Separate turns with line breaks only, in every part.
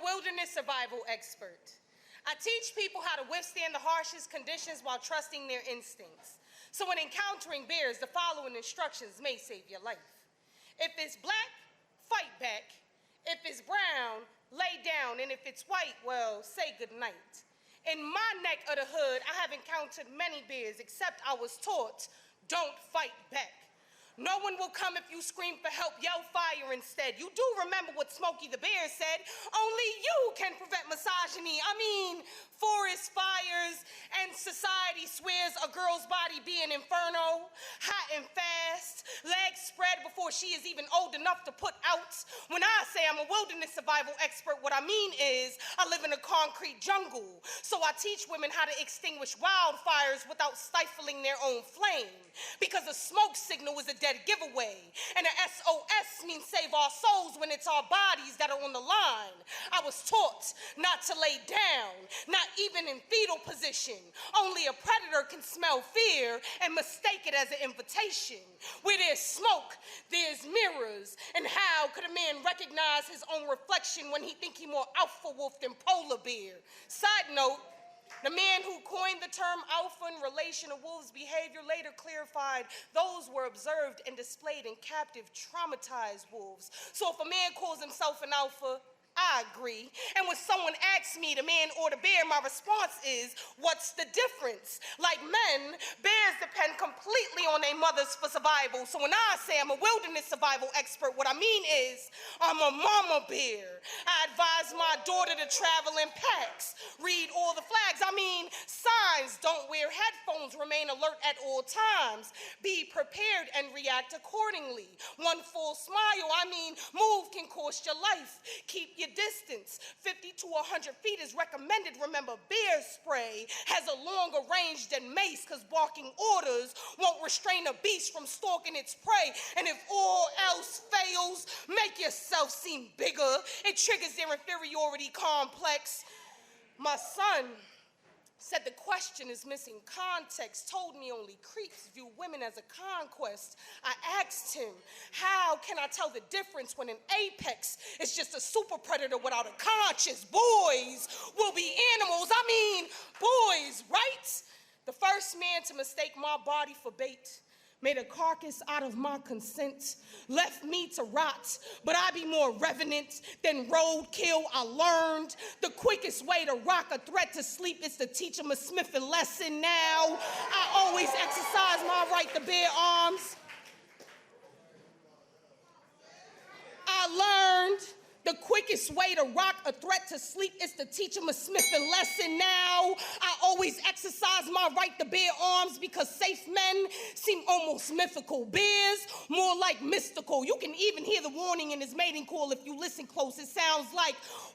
wilderness survival expert. I teach people how to withstand the harshest conditions while trusting their instincts. So when encountering bears, the following instructions may save your life. If it's black, fight back. If it's brown, lay down. And if it's white, well, say goodnight. In my neck of the hood, I have encountered many bears, except I was taught, don't fight back. No one will come if you scream for help, yell fire instead. You do remember what Smokey the Bear said, only you can prevent misogyny. I mean, forest fires and society swears a girl's body be an inferno, hot and fast, legs spread before she is even old enough to put out. When I say I'm a wilderness survival expert, what I mean is I live in a concrete jungle. So I teach women how to extinguish wildfires without stifling their own flame. Because a smoke signal is a dead giveaway. And an SOS means save our souls when it's our bodies that are on the line. I was taught not to lay down, not even in fetal position. Only a predator can smell fear and mistake it as an invitation. Where there's smoke, there's mirrors. And how could a man recognize his own reflection when he think he more alpha wolf than polar bear? Side note, the man who coined the term alpha in relation to wolves' behavior later clarified those were observed and displayed in captive, traumatized wolves. So if a man calls himself an alpha, I agree. And when someone asks me, the man or the bear, my response is, what's the difference? Like men, bears depend completely on their mothers for survival. So when I say I'm a wilderness survival expert, what I mean is I'm a mama bear. I advise my daughter to travel in packs, read all the flags. I mean, signs, don't wear headphones, remain alert at all times, be prepared and react accordingly. One full smile, I mean, move can cost your life. Keep your distance. 50 to 100 feet is recommended. Remember, bear spray has a longer range than mace because barking orders won't restrain a beast from stalking its prey. And if all else fails, make yourself seem bigger. It triggers their inferiority complex. My son said the question is missing context, told me only creeps view women as a conquest. I asked him, how can I tell the difference when an apex is just a super predator without a conscience? Boys will be animals. I mean, boys, right? The first man to mistake my body for bait made a carcass out of my consent, left me to rot, but I be more revenant than roadkill. I learned the quickest way to rock a threat to sleep is to teach him a Smithing lesson. Now, I always exercise my right to bear arms. I learned the quickest way to rock a threat to sleep is to teach him a Smithing lesson. Now, I always exercise my right to bear arms because safe men seem almost mythical. Bears, more like mystical. You can even hear the warning in his mating call if you listen close. It sounds like,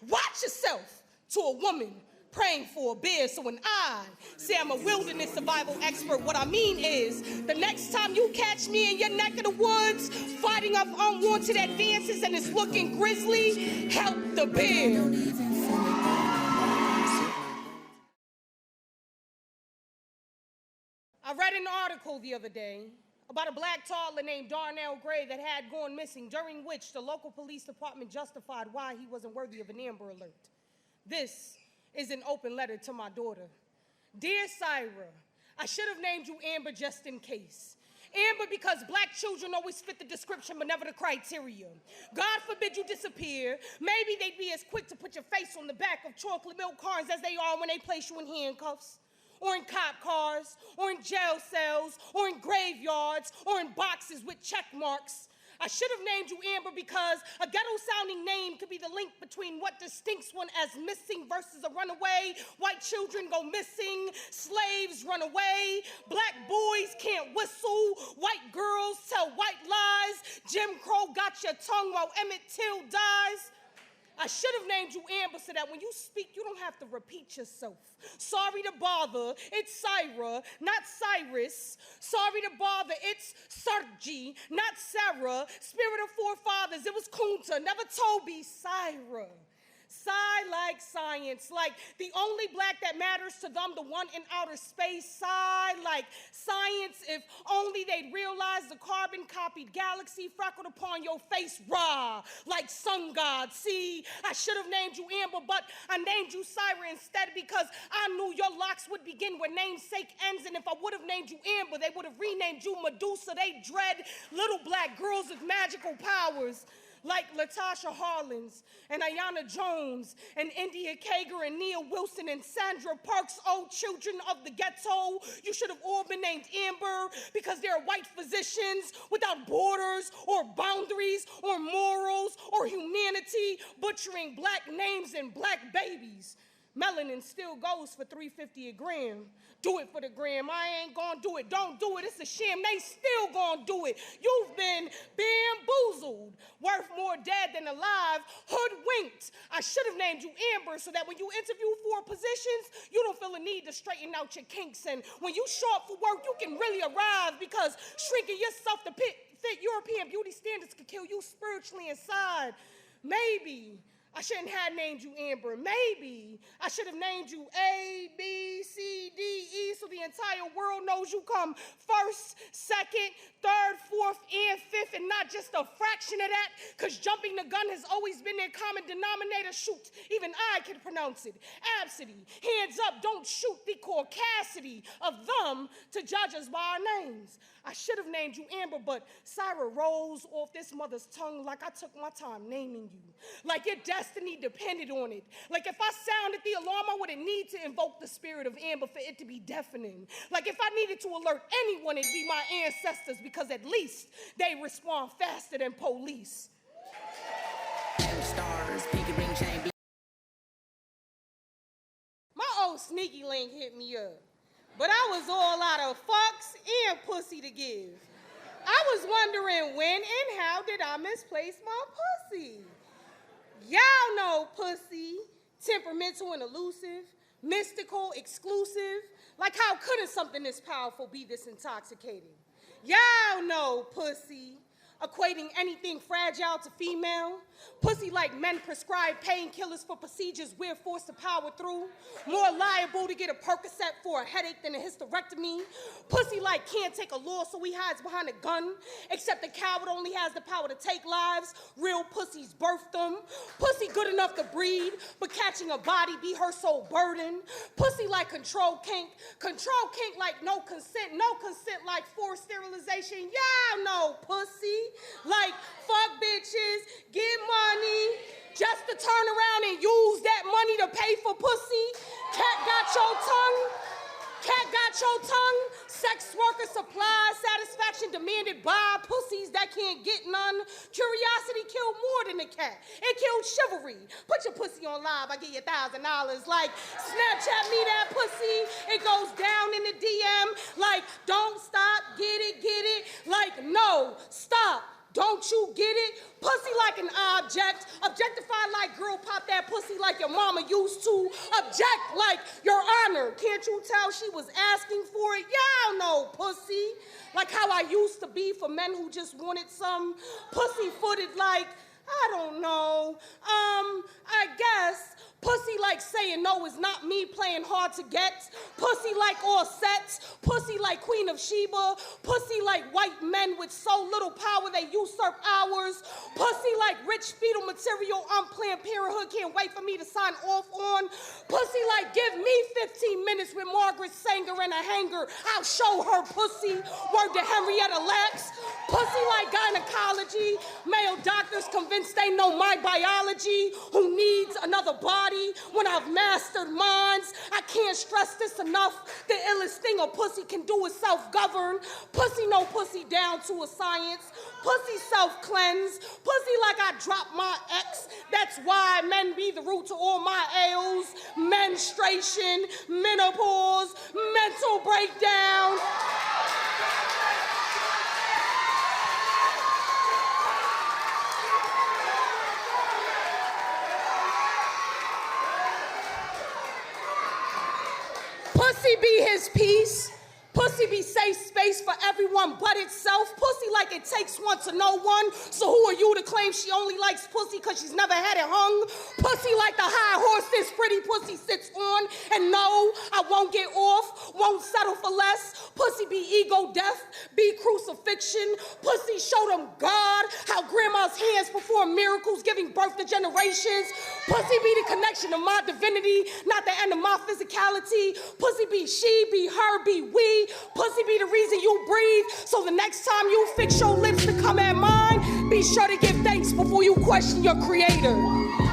watch yourself, to a woman praying for a bear. So when I say I'm a wilderness survival expert, what I mean is the next time you catch me in your neck of the woods fighting up unwanted advances and it's looking grisly, help the bear. I read an article the other day about a black toddler named Darnell Gray that had gone missing, during which the local police department justified why he wasn't worthy of an Amber Alert. This is an open letter to my daughter. Dear Syra, I should have named you Amber just in case. Amber because black children always fit the description but never the criteria. God forbid you disappear. Maybe they'd be as quick to put your face on the back of chocolate milk cartons as they are when they place you in handcuffs, or in cop cars, or in jail cells, or in graveyards, or in boxes with check marks. I should have named you Amber because a ghetto-sounding name could be the link between what distinguishes one as missing versus a runaway. White children go missing, slaves run away, black boys can't whistle, white girls tell white lies, Jim Crow got your tongue while Emmett Till dies. I should have named you Amber so that when you speak, you don't have to repeat yourself. Sorry to bother, it's Syra, not Cyrus. Sorry to bother, it's Sergi, not Sarah. Spirit of forefathers, it was Kunta, never Toby, Syra. Like science, like the only black that matters to them, the one in outer space. Like science, if only they'd realize the carbon-copied galaxy freckled upon your face. Like sun god. See, I should have named you Amber, but I named you Syra instead because I knew your locks would begin where namesake ends, and if I would have named you Amber, they would have renamed you Medusa. They dread little black girls with magical powers. Like Latasha Harlins and Ayanna Jones and India Kager and Nia Wilson and Sandra Parks, oh, children of the ghetto, you should have all been named Amber because they're white physicians without borders or boundaries or morals or humanity, butchering black names and black babies. Melanin still goes for $3.50 a gram. Do it for the gram. I ain't gonna do it. Don't do it. It's a sham. They still gonna do it. You've been bamboozled. Worth more dead than alive. Hoodwinked. I should have named you Amber so that when you interview for positions, you don't feel a need to straighten out your kinks. And when you show up for work, you can really arrive because shrinking yourself to fit European beauty standards could kill you spiritually inside. Maybe I shouldn't have named you Amber. Maybe I should have named you A, B, C, D, E, so the entire world knows you come first, second, third, fourth, and fifth, and not just a fraction of that, because jumping the gun has always been their common denominator. Shoot, even I can pronounce it. Absidy, hands up, don't shoot the caucasity of them to judge us by our names. I should have named you Amber, but Syra rolls off this mother's tongue like I took my time naming you. Like your destiny depended on it. Like if I sounded the alarm, I wouldn't need to invoke the spirit of Amber for it to be deafening. Like if I needed to alert anyone, it'd be my ancestors because at least they respond faster than police.
Stars, pinky ring chain.
My old sneaky link hit me up. But I was all out of fucks and pussy to give. I was wondering when and how did I misplace my pussy? Y'all know pussy, temperamental and elusive, mystical, exclusive. Like how couldn't something this powerful be this intoxicating? Y'all know pussy, equating anything fragile to female. Pussy like men prescribe painkillers for procedures we're forced to power through. More liable to get a Percocet for a headache than a hysterectomy. Pussy like can't take a loss, so he hides behind a gun. Except the coward only has the power to take lives. Real pussies birth them. Pussy good enough to breed, but catching a body be her sole burden. Pussy like control kink like no consent like forced sterilization. Y'all know pussy. Like fuck bitches, get money, just to turn around and use that money to pay for pussy. Cat got your tongue. Sex worker supply, satisfaction demanded by pussies that can't get none. Curiosity killed more than the cat. It killed chivalry. Put your pussy on live, I give you $1,000. Like, Snapchat me that pussy. It goes down in the DM. Like, don't stop, get it. Like, no, stop. Don't you get it? Pussy like an object. Objectified like girl pop that pussy like your mama used to. Object like your honor. Can't you tell she was asking for it? Y'all know pussy. Like how I used to be for men who just wanted some pussy-footed like, I don't know, I guess. Pussy like saying no is not me playing hard to get. Pussy like all sets. Pussy like Queen of Sheba. Pussy like white men with so little power they usurp ours. Pussy like rich fetal material Planned Parenthood can't wait for me to sign off on. Pussy like give me 15 minutes with Margaret Sanger and a hanger. I'll show her pussy. Word to Henrietta Lacks. Pussy like gynecology. Male doctors convinced they know my biology. Who needs another body? When I've mastered minds, I can't stress this enough. The illest thing a pussy can do is self-govern. Pussy no pussy down to a science. Pussy self-cleanse. Pussy like I dropped my ex. That's why men be the root to all my ails. Menstruation, menopause, mental breakdown. Pussy be his peace.
Pussy be safe space for everyone but itself. Pussy like it takes one to know one. So who are you to claim she only likes pussy cause she's never had it hung? Pussy like the high horse this pretty pussy sits on. And no, I won't get off, won't settle for less. Pussy be ego death, be crucifixion. Pussy show them God, how grandma's hands perform miracles, giving birth to generations. Pussy be the connection of my divinity, not the end of my physicality. Pussy be she, be her, be we. Pussy be the reason you breathe. So the next time you fix your lips to come at mine, be sure to give thanks before you question your creator.